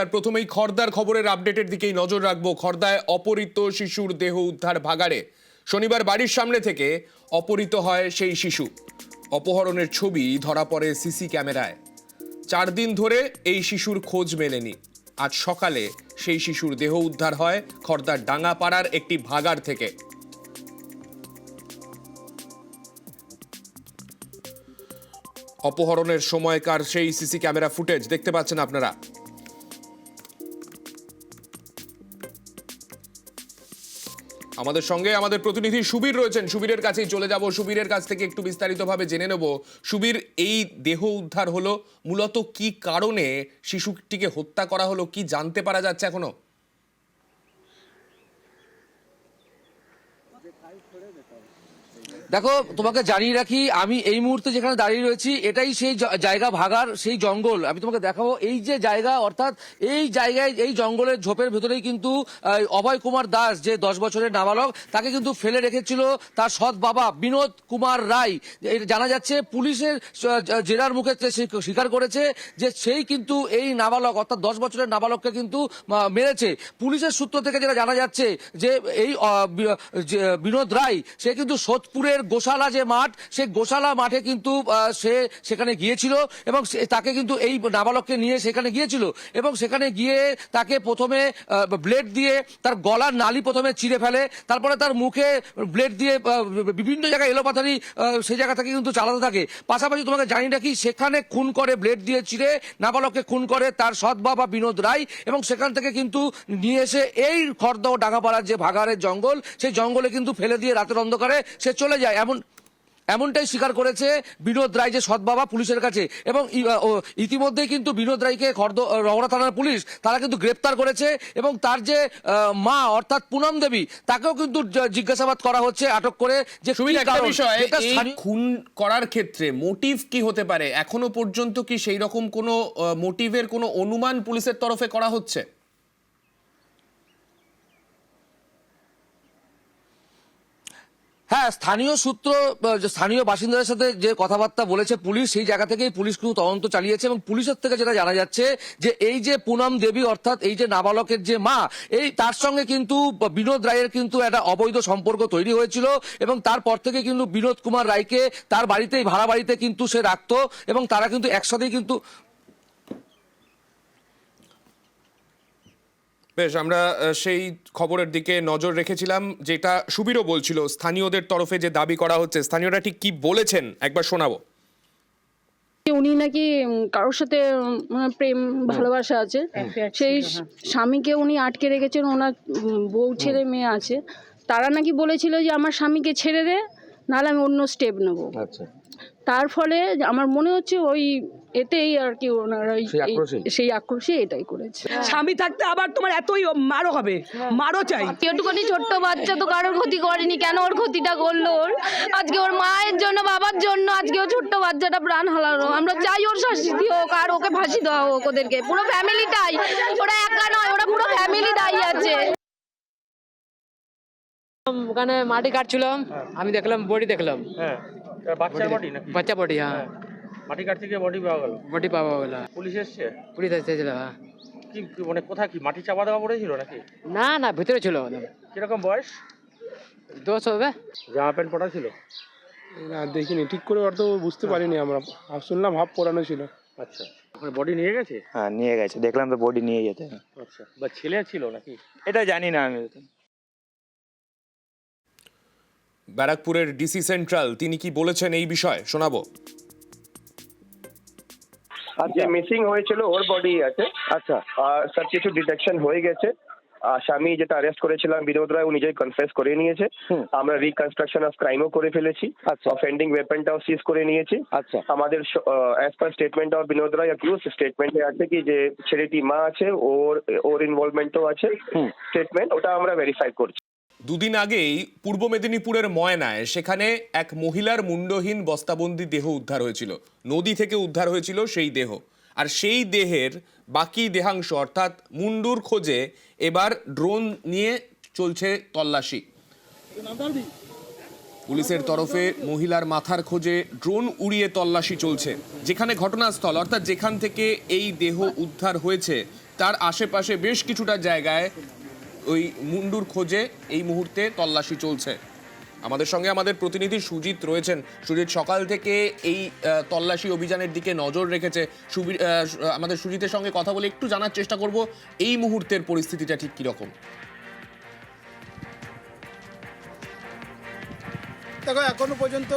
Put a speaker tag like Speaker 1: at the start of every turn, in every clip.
Speaker 1: আর প্রথমেই খর্দার খবরের আপডেটের দিকেই নজর রাখবো। খর্দায় অপহৃত শিশুর দেহ উদ্ধার ভাগাড়ে। শনিবার বাড়ির সামনে থেকে অপহৃত হয় সেই শিশু। অপহরণের ছবি ধরা পড়ে সিসি ক্যামেরায়। 4 দিন ধরে এই শিশুর খোঁজ মেলেনি। আজ সকালে সেই শিশুর দেহ উদ্ধার হয় খর্দার ডাঙ্গাপাড়ার একটি ভাগাড় থেকে। অপহরণের সময়কার সেই সিসি ক্যামেরা ফুটেজ দেখতে পাচ্ছেন আপনারা। আমাদের সঙ্গে আমাদের প্রতিনিধি সুবীর রয়েছেন, সুবীরের কাছেই চলে যাব। সুবীরের কাছ থেকে একটু বিস্তারিতভাবে জেনে নেব। সুবীর, এই দেহ উদ্ধার হলো, মূলত কি কারণে শিশুটিকে হত্যা করা হলো, কি জানতে পারা যাচ্ছে এখনো?
Speaker 2: দেখো, তোমাকে জানিয়ে রাখি, আমি এই মুহূর্তে যেখানে দাঁড়িয়ে রয়েছি এটাই সেই জায়গা, ভাগার সেই জঙ্গল। আমি তোমাকে দেখাবো এই যে জায়গা, অর্থাৎ এই জায়গায় এই জঙ্গলের ঝোপের ভেতরেই কিন্তু অভয় কুমার দাস, যে 10 বছরের নাবালক, তাকে কিন্তু ফেলে রেখেছিল তার সৎ বাবা বিনোদ কুমার রায়। জানা যাচ্ছে পুলিশের জেরার মুখে স্বীকার করেছে যে সেই কিন্তু এই নাবালক, অর্থাৎ 10 বছরের নাবালককে কিন্তু মেরেছে। পুলিশের সূত্র থেকে যেটা জানা যাচ্ছে যে এই বিনোদ রায়, সে কিন্তু সোদপুরের গোশালা যে মাঠ, সেই গোশালা মাঠে কিন্তু সে সেখানে গিয়েছিল এবং তাকে কিন্তু এই নাবালককে নিয়ে সেখানে গিয়েছিল এবং সেখানে গিয়ে তাকে প্রথমে ব্লেড দিয়ে তার গলার নালি প্রথমে চিরে ফেলে, তারপরে তার মুখে ব্লেড দিয়ে বিভিন্ন জায়গায় এলোপাথারি সেই জায়গা থেকে কিন্তু চালাতে থাকে। পাশাপাশি তোমাকে জানি রাখি, সেখানে খুন করে, ব্লেড দিয়ে চিরে নাবালককে খুন করে তার সৎ বাবা বিনোদ রায় এবং সেখান থেকে কিন্তু নিয়ে এসে এই খর্দা ও ডাঙ্গাপাড়ার যে ভাগাড়ের জঙ্গল, সেই জঙ্গলে কিন্তু ফেলে দিয়ে রাতের অন্ধকারে সে চলে যায়। এমনটাই স্বীকার করেছে বিনোদ রায়, যে সৎ বাবা, পুলিশের কাছে। এবং ইতিমধ্যেই কিন্তু বিনোদ রায়কে রওনা থানার পুলিশ তারা কিন্তু গ্রেপ্তার করেছে এবং তার যে মা, অর্থাৎ পুনম দেবী, তাকেও কিন্তু জিজ্ঞাসাবাদ করা হচ্ছে আটক করে। যে
Speaker 1: খুন করার ক্ষেত্রে মোটিভ কি হতে পারে, এখনো পর্যন্ত কি সেই রকম কোনো মোটিভের কোনো অনুমান পুলিশের তরফে করা হচ্ছে?
Speaker 2: হ্যাঁ, স্থানীয় বাসিন্দাদের সাথে যে কথাবার্তা বলেছে পুলিশ, সেই জায়গা থেকেই পুলিশ কিন্তু তদন্ত চালিয়েছে এবং পুলিশের থেকে যেটা জানা যাচ্ছে যে এই যে পুনম দেবী, অর্থাৎ এই যে নাবালকের যে মা, এই তার সঙ্গে কিন্তু বিনোদ রায়ের কিন্তু একটা অবৈধ সম্পর্ক তৈরি হয়েছিল এবং তারপর থেকে কিন্তু বিনোদ কুমার রায়কে তার বাড়িতেই, ভাড়া বাড়িতে কিন্তু সে রাখতো এবং তারা কিন্তু একসাথেই কিন্তু।
Speaker 1: বেশ, আমরা সেই খবরের দিকে নজর রেখেছিলাম, যেটা সুবীরও বলছিল। স্থানীয়দের তরফে যে দাবি করা হচ্ছে, স্থানীয়রা ঠিক কি বলেছেন একবার শোনাবো।
Speaker 3: উনি নাকি কারোর সাথে প্রেম ভালোবাসা আছে, সেই স্বামীকে উনি আটকে রেখেছেন। ওনার বউ ছেলে মেয়ে আছে, তারা নাকি বলেছিল যে আমার স্বামীকে ছেড়ে দে, নাহলে আমি অন্য স্টেপ নেব। তার ফলে আমার মনে হচ্ছে ওই এতেই আর কি ওনারা সেই আক্রোশে এটাই করেছে।
Speaker 4: স্বামী থাকতে আবার তোমার এতই মারও হবে, মারও চাই।
Speaker 3: এটুকুনি ছোট্ট বাচ্চা তো কারোর ক্ষতি করেনি, কেন ওর ক্ষতিটা করলো? ওর আজকে ওর মায়ের জন্য, বাবার জন্য আজকে ও ছোট্ট বাচ্চাটা প্রাণ হারালো। আমরা চাই ওর শাস্তি হোক আর ওকে ফাঁসি দেওয়া হোক। ওদেরকে পুরো ফ্যামিলিটাই, ওরা একা নয়, ওরা পুরো ফ্যামিলি দায়ী আছে।
Speaker 5: ওখানে মাটি কাটছিলাম, আমি দেখলাম বডি, দেখলাম
Speaker 6: বাচ্চার বডি নাকি?
Speaker 5: বাচ্চা বডি। হ্যাঁ,
Speaker 6: মাটি কাটতে গিয়ে বডি পাওয়া গেল।
Speaker 5: বডি পাওয়া গেল।
Speaker 6: পুলিশ এসছে?
Speaker 5: পুলিশ এসেছিল। হ্যাঁ।
Speaker 6: কি মানে কোথায়, কি মাটি চাপা দেওয়া পড়েছিল নাকি?
Speaker 5: না না, ভিতরে ছিল।
Speaker 6: কিরকম বয়স?
Speaker 5: 2 হবে।
Speaker 6: জামা প্যান্ট পরা ছিল?
Speaker 7: না, দেখিনি ঠিক করে, অত বুঝতে পারিনি আমরা, শুনলাম হাফ পরানো ছিল।
Speaker 6: আচ্ছা, বডি নিয়ে গেছে?
Speaker 8: হ্যাঁ, নিয়ে গেছে, দেখলাম তো বডি নিয়ে যেতে।
Speaker 6: আচ্ছা, বা ছেলে ছিল নাকি
Speaker 8: এটা জানি না আমি।
Speaker 1: ব্যারাকপুরের ডিসি সেন্ট্রাল, তিনি কি বলেছেন এই বিষয়ে শোনাবো।
Speaker 9: যে মিসিং হয়েছিল ওর বডি আছে। আচ্ছা, সব কিছু ডিটেকশন হয়ে গেছে। আসামি যেটা অ্যারেস্ট করেছিলাম বিনোদ রায়, ও নিজেই কনফেস করে নিয়েছে। আমরা রিকনস্ট্রাকশন অফ ক্রাইমও করে ফেলেছি। অফেন্ডিং ওয়েপনটাও সিজ করে নিয়েছি। আচ্ছা, আমাদের as per statement of Binod Roy accuse, স্টেটমেন্টে আছে কি যে ছেলেটি মা আছে, ওর ইনভলভমেন্টও আছে স্টেটমেন্ট, ওটা আমরা ভেরিফাই করছি।
Speaker 1: 2 দিন আগেই পূর্ব মেদিনীপুরের ময়নায় সেখানে এক মহিলার মুন্ডহীন বস্তাবন্দি দেহ উদ্ধার হয়েছিল। নদী থেকে উদ্ধার হয়েছিল সেই দেহ, আর সেই দেহের বাকি দেহাংশ অর্থাৎ মুন্ডুর খোঁজে এবার ড্রোন নিয়ে চলছে তল্লাশি। পুলিশের তরফে মহিলার মাথার খোঁজে ড্রোন উড়িয়ে তল্লাশি চলছে। যেখানে ঘটনাস্থল, অর্থাৎ যেখান থেকে এই দেহ উদ্ধার হয়েছে, তার আশেপাশে বেশ কিছুটা জায়গায় ওই মুন্ডুর খোঁজে এই মুহূর্তে তল্লাশি চলছে। আমাদের সঙ্গে আমাদের প্রতিনিধি সুজিত রয়েছেন। সুজিত, সকাল থেকে এই তল্লাশি অভিযানের দিকে নজর রেখেছে। আমাদের সুজিতের সঙ্গে কথা বলে একটু জানার চেষ্টা করব এই মুহূর্তের পরিস্থিতিটা ঠিক কিরকম।
Speaker 10: দেখো, এখনো পর্যন্ত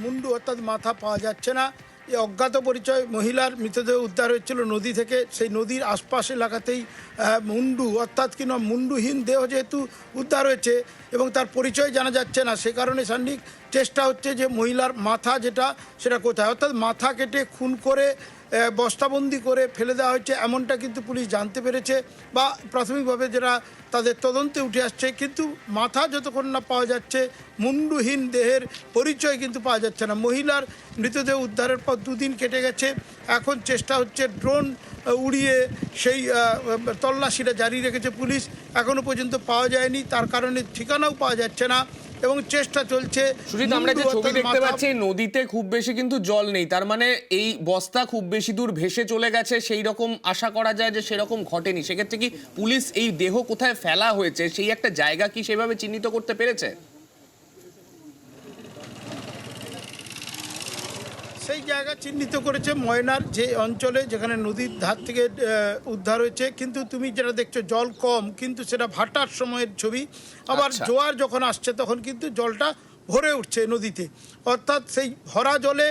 Speaker 10: মুন্ডু অর্থাৎ মাথা পাওয়া যাচ্ছে না। এই অজ্ঞাত পরিচয় মহিলার মৃতদেহ উদ্ধার হয়েছিল নদী থেকে। সেই নদীর আশপাশ এলাকাতেই মুন্ডু অর্থাৎ কিনা মুন্ডুহীন দেহ যেহেতু উদ্ধার হয়েছে এবং তার পরিচয় জানা যাচ্ছে না, সে কারণে সান্নিক চেষ্টা হচ্ছে যে মহিলার মাথা সেটা কোথায়, অর্থাৎ মাথা কেটে খুন করে বস্তাবন্দি করে ফেলে দেওয়া হয়েছে এমনটা কিন্তু পুলিশ জানতে পেরেছে বা প্রাথমিকভাবে যেটা তাদের তদন্তে উঠে আসছে। কিন্তু মাথা যতক্ষণ না পাওয়া যাচ্ছে, মুন্ডুহীন দেহের পরিচয় কিন্তু পাওয়া যাচ্ছে না। মহিলার মৃতদেহ উদ্ধারের পর 2 দিন কেটে গেছে। এখন চেষ্টা হচ্ছে ড্রোন উড়িয়ে সেই তল্লাশিটা জারি রেখেছে পুলিশ। এখনও পর্যন্ত পাওয়া যায়নি, তার কারণে ঠিকানাও পাওয়া যাচ্ছে না এবং চেষ্টা চলছে।
Speaker 1: সুজিত, আমরা যে ছবি দেখতে পাচ্ছি নদীতে খুব বেশি কিন্তু জল নেই, তার মানে এই বস্তা খুব বেশি দূর ভেসে চলে গেছে সেই রকম আশা করা যায় যে সেরকম ঘটেনি। সেক্ষেত্রে কি পুলিশ এই দেহ কোথায় ফেলা হয়েছে সেই একটা জায়গা কি সেভাবে চিহ্নিত করতে পেরেছে?
Speaker 10: সেই জায়গা চিহ্নিত করেছে ময়নার যে অঞ্চলে, যেখানে নদীর ধার থেকে উদ্ধার হয়েছে। কিন্তু তুমি যেটা দেখছো জল কম, কিন্তু সেটা ভাটার সময়ের ছবি। আবার জোয়ার যখন আসছে তখন কিন্তু জলটা ভরে উঠছে নদীতে, অর্থাৎ সেই ভরা জলে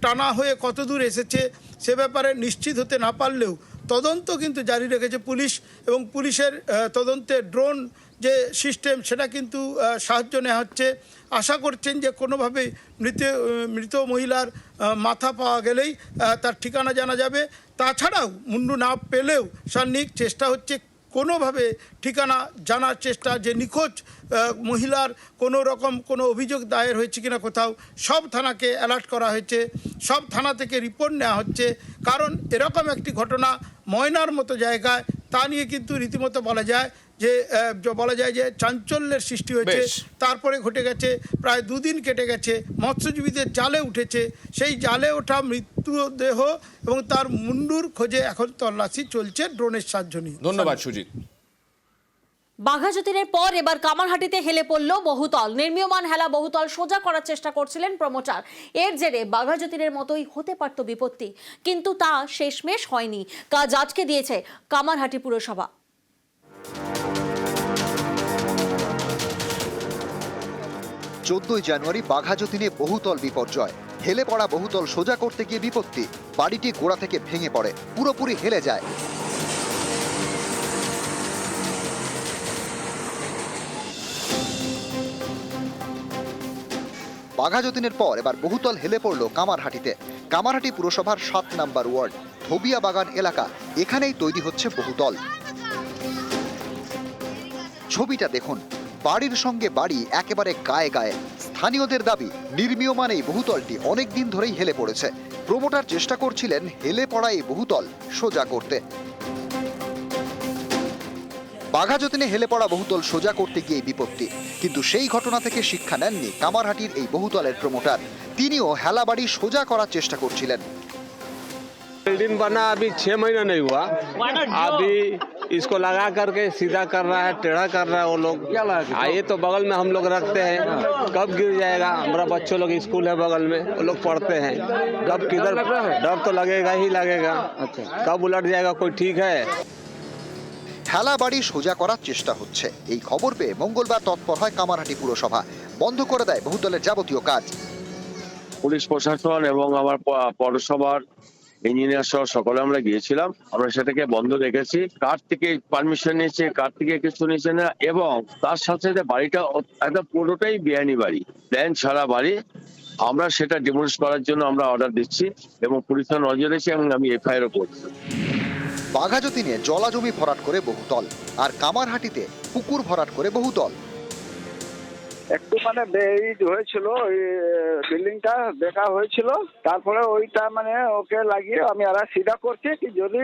Speaker 10: টানা হয়ে কত দূর এসেছে সে ব্যাপারে নিশ্চিত হতে না পারলেও তদন্ত কিন্তু জারি রেখেছে পুলিশ এবং পুলিশের তদন্তে ড্রোন যে সিস্টেম সেটা কিন্তু সাহায্য নেওয়া হচ্ছে। আশা করছেন যে কোনোভাবে মৃত মহিলার মাথা পাওয়া গেলেই তার ঠিকানা জানা যাবে। তাছাড়াও মুন্ডু না পেলেও সান্নিক চেষ্টা হচ্ছে কোনোভাবে ঠিকানা জানার চেষ্টা, যে নিখোঁজ মহিলার কোনো রকম কোনো অভিযোগ দায়ের হয়েছে কিনা কোথাও। সব থানাকে অ্যালার্ট করা হয়েছে, সব থানা থেকে রিপোর্ট নেওয়া হচ্ছে, কারণ এরকম একটি ঘটনা ময়নার মতো জায়গায় তা নিয়ে কিন্তু রীতিমতো বলা যায় যে চাঞ্চল্যের সৃষ্টি হয়েছে। তারপরে ঘটে গেছে প্রায় 2 দিন কেটে গেছে, মৎস্যজীবীদের জালে উঠেছে, সেই জালে ওঠা মৃতদেহ এবং তার মুন্ডুর খোঁজে এখন তল্লাশি চলছে ড্রোনের সাহায্য নিয়ে।
Speaker 1: ধন্যবাদ সুজিত।
Speaker 11: বাঘাযতীনের পর এবার কামারহাটিতে হেলে পড়ল বহুতল। নির্মীয়মান হেলা বহুতল সোজা করার চেষ্টা করছিলেন প্রমোটার। এর জেরে বাঘাযতীনের মতোই হতে পারত বিপত্তি, কিন্তু তা শেষমেশ হয়নি। কাজ আটকে দিয়েছে কামারহাটি পুরসভা।
Speaker 12: 14 জানুয়ারি বাঘাযতীনে বহুতল বিপর্যয়। হেলে পড়া বহুতল সোজা করতে গিয়ে বিপত্তি, বাড়িটি গোড়া থেকে ভেঙে পড়ে, পুরোপুরি হেলে যায়। বাঘাযতীনের পর এবার বহুতল হেলে পড়ল কামারহাটিতে। কামারহাটি পুরসভার 7 নম্বর ওয়ার্ড ধোবিয়া বাগান এলাকা, এখানেই তৈরি হচ্ছে বহুতল। ছবিটা দেখুন, বাড়ির সঙ্গে বাড়ি একেবারে গায়ে গায়ে। স্থানীয়দের দাবি নির্মীয়মান এই বহুতলটি অনেকদিন ধরেই হেলে পড়েছে। প্রমোটার চেষ্টা করছিলেন হেলে পড়া এই বহুতল সোজা করতে। বাঘাযতীনে হেলে পড়া বহুতল সোজা করতে গিয়ে বিপত্তি, কিন্তু সেই ঘটনা থেকে শিক্ষা নেননি কামারহাটির এই বহুতলের প্রমোটার। তিনিও হেলা বাড়ি সোজা করার চেষ্টা করছিলেন।
Speaker 13: बिल्डिंग बना अभी 6 महीना नहीं हुआ, अभी इसको लगा करके सीधा कर रहा है, टेढ़ा कर रहा है वो लोग। आइए तो बगल में हम लोग रखते हैं, कब गिर जाएगा। हमारा बच्चों लोग स्कूल है बगल में, वो लोग पढ़ते हैं, कब किधर डर तो लगेगा ही लगेगा, कब उलट जाएगा कोई ठीक है।
Speaker 12: হেলা বাড়ি সোজা করার চেষ্টা হচ্ছে, এই খবর পেয়ে মঙ্গলবার তৎপর হয় কামারহাটি পুরসভা। বন্ধ করে দেয় বহুতলের যাবতীয় কাজ।
Speaker 14: পুলিশ প্রশাসন এবং আমার পৌরসভার ইঞ্জিনিয়ার সহ সকলে আমরা গিয়েছিলাম, আমরা সেটাকে বন্ধ রেখেছি। কার থেকে পারমিশন নিয়েছে, কার থেকে কিছু নিয়েছে না, এবং তার সাথে সাথে বাড়িটা একদম পুরোটাই বেআইনি বাড়ি, প্ল্যান ছাড়া বাড়ি। আমরা সেটা ডিমোলিশ করার জন্য আমরা অর্ডার দিচ্ছি এবং পুলিশের নজরে রয়েছে এবং আমি এফআইআর করছি।
Speaker 12: বাঘাযতীনে জলা জমি ভরাট করে বহুতল, আর কামারহাটিতে পুকুর ভরাট করে বহুতল।
Speaker 15: একটু মানে হয়েছিল, ওই বিল্ডিংটা দেখা হয়েছিল, তারপরে ওইটা মানে ওকে লাগিয়ে আমি আর সিধা করছি কি যদি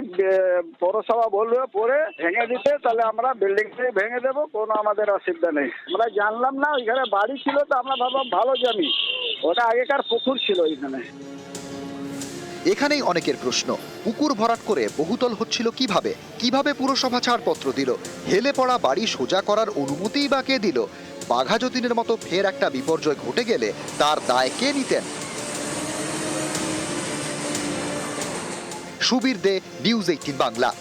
Speaker 15: পৌরসভা বলবে পরে ভেঙে দিতে তাহলে আমরা বিল্ডিংটাই ভেঙে দেবো, কোনো আমাদের অসুবিধা নেই। আমরা জানলাম না ওইখানে বাড়ি ছিল, তো আমরা ভাবলাম ভালো জমি, ওটা আগেকার পুকুর ছিল ওইখানে।
Speaker 12: এখানেই অনেকের প্রশ্ন, পুকুর ভরাট করে বহুতল হচ্ছিল কিভাবে? কিভাবে পুরসভা ছাড়পত্র দিল? হেলে পড়া বাড়ি সোজা করার অনুমতিই বা কে দিল? বাঘা যতীনের মতো ফের একটা বিপর্যয় ঘটে গেলে তার দায় কে নিতেন? সুবীর দে, নিউজ 18 বাংলা।